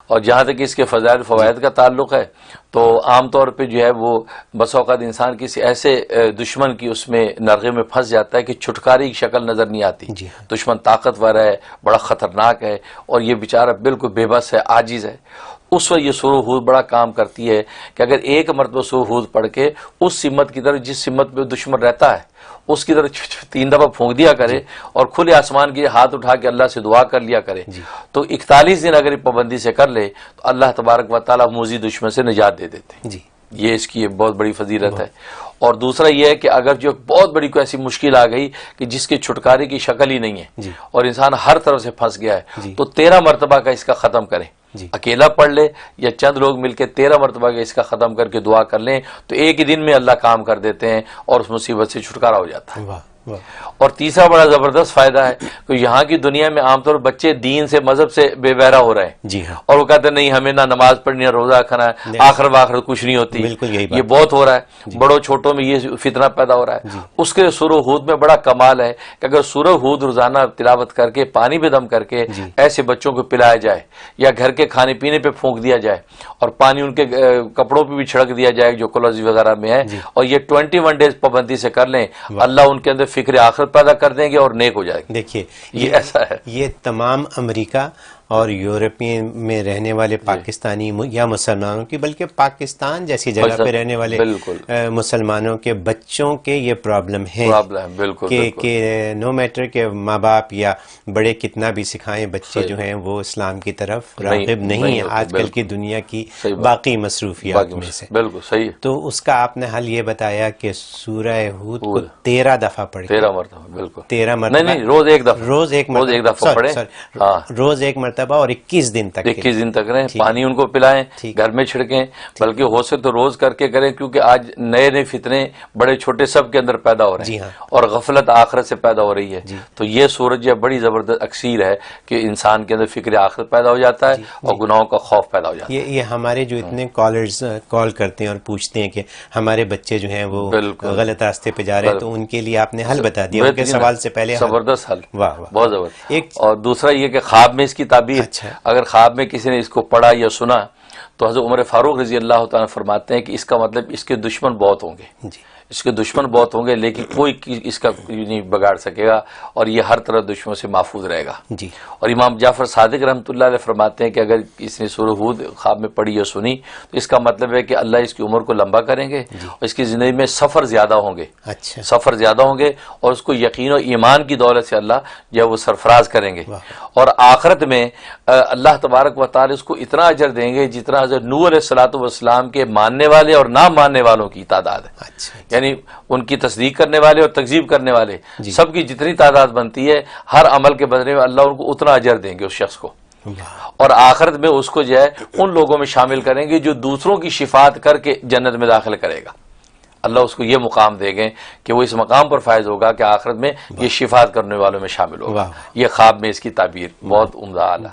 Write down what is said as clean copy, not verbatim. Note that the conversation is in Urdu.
اور جہاں تک اس کے فضائل فوائد کا تعلق ہے تو عام طور پہ جو ہے وہ بس اوقات انسان کسی ایسے دشمن کی اس میں نرغے میں پھنس جاتا ہے کہ چھٹکارے کی شکل نظر نہیں آتی. دشمن طاقتور ہے، بڑا خطرناک ہے، اور یہ بیچارہ بالکل بے بس ہے، عاجز ہے. اس وقت یہ سورہ ہود بڑا کام کرتی ہے کہ اگر ایک مرتبہ سورہ ہود پڑھ کے اس سمت کی طرف جس سمت پہ دشمن رہتا ہے اس کی طرف 3 دفعہ پھونک دیا کرے اور کھلے آسمان کی ہاتھ اٹھا کے اللہ سے دعا کر لیا کرے تو 41 دن اگر پابندی سے کر لے تو اللہ تبارک و تعالیٰ موذی دشمن سے نجات دے دیتے. یہ اس کی بہت بڑی فضیلت ہے. اور دوسرا یہ ہے کہ اگر جو بہت بڑی کوئی ایسی مشکل آ گئی کہ جس کے چھٹکارے کی شکل ہی نہیں ہے اور انسان ہر طرف سے پھنس گیا ہے تو 13 مرتبہ کا اس کا ختم کریں. اکیلا پڑھ لے یا چند لوگ مل کے 13 مرتبہ کا اس کا ختم کر کے دعا کر لیں تو ایک ہی دن میں اللہ کام کر دیتے ہیں اور اس مصیبت سے چھٹکارا ہو جاتا ہے. اور تیسرا بڑا زبردست فائدہ ہے کہ یہاں کی دنیا میں عام طور پر بچے دین سے مذہب سے بے بہرا ہو رہے ہیں اور وہ کہتے ہیں نہیں ہمیں نہ نماز پڑھنی نہ روزہ رکھنا ہے، آخر باخر کچھ نہیں ہوتی. یہ بہت ہو رہا ہے، بڑوں چھوٹوں میں یہ فتنہ پیدا ہو رہا ہے. اس کے سورہ ہود میں بڑا کمال ہے کہ اگر سورہ ہود روزانہ تلاوت کر کے پانی پہ دم کر کے ایسے بچوں کو پلایا جائے یا گھر کے کھانے پینے پہ پھونک دیا جائے اور پانی ان کے کپڑوں پہ بھی چھڑک دیا جائے جو کلوز وغیرہ میں ہے اور یہ 21 ڈیز پابندی سے کر لیں اللہ ان کے اندر فکر آخرت پیدا کر دیں گے اور نیک ہو جائے گا. دیکھیے یہ ایسا ہے، یہ تمام امریکہ اور یورپین میں رہنے والے پاکستانی یا مسلمانوں کی بلکہ پاکستان جیسی جگہ پہ رہنے والے مسلمانوں کے بچوں کے یہ پرابلم ہے کہ نو میٹر کہ ماں باپ یا بڑے کتنا بھی سکھائیں بچے جو ہیں وہ اسلام کی طرف راغب نہیں ہیں آج کل کی دنیا کی باقی مصروفیات میں سے. بالکل صحیح. تو اس کا آپ نے حل یہ بتایا کہ سورہ ہود کو 13 دفعہ پڑھیں. 13 مرتبہ. بالکل 13 مرتبہ نہیں روز ایک دفعہ، روز ایک دفعہ پڑھیں. روز ایک مرتبہ اور 21 دن تک 21 دن تک رہیں. پانی ان کو پلائیں، گھر میں چھڑکیں، بلکہ ہو سکے تو روز کر کے کریں کیونکہ آج نئے نئے فتنے بڑے چھوٹے سب کے اندر پیدا ہو رہے ہیں اور غفلت آخرت سے پیدا ہو رہی ہے. تو یہ سورج یہ بڑی زبردست اکسیر ہے کہ انسان کے اندر فکر آخرت پیدا ہو جاتا ہے اور گناہوں کا خوف پیدا ہو جاتا ہے. یہ ہمارے جو اتنے کالرز کال کرتے ہیں اور پوچھتے ہیں کہ ہمارے بچے جو ہیں وہ غلط راستے پہ جا رہے ہیں تو ان کے لیے آپ نے حل بتا دیا ان کے سوال سے پہلے. زبردست حل، بہت زبردست. اور دوسرا یہ کہ خواب میں اس کی تعبیر، اگر خواب میں کسی نے اس کو پڑھا یا سنا تو حضرت عمر فاروق رضی اللہ تعالیٰ فرماتے ہیں کہ اس کا مطلب اس کے دشمن بہت ہوں گے، اس کے دشمن بہت ہوں گے لیکن کوئی اس کا نہیں بگاڑ سکے گا اور یہ ہر طرح دشمنوں سے محفوظ رہے گا. اور امام جعفر صادق رحمۃ اللہ علیہ فرماتے ہیں کہ اگر اس نے سورہ ہود خواب میں پڑھی یا سنی تو اس کا مطلب ہے کہ اللہ اس کی عمر کو لمبا کریں گے اور اس کی زندگی میں سفر زیادہ ہوں گے. سفر زیادہ ہوں گے اور اس کو یقین و ایمان کی دولت سے اللہ جو ہے وہ سرفراز کریں گے. اور آخرت میں اللہ تبارک و تعالی اس کو اتنا اجر دیں گے جتنا حضرت نوح علیہ الصلوۃ والسلام کے ماننے والے اور نہ ماننے والوں کی تعداد ہے. یعنی ان کی تصدیق کرنے والے اور تکذیب کرنے والے سب کی جتنی تعداد بنتی ہے ہر عمل کے بدلے میں اللہ ان کو اتنا اجر دیں گے اس شخص کو. اور آخرت میں اس کو جو ہے ان لوگوں میں شامل کریں گے جو دوسروں کی شفاعت کر کے جنت میں داخل کرے گا. اللہ اس کو یہ مقام دے گے کہ وہ اس مقام پر فائز ہوگا کہ آخرت میں یہ شفاعت کرنے والوں میں شامل ہوگا. یہ خواب میں اس کی تعبیر بہت عمدہ اعلیٰ.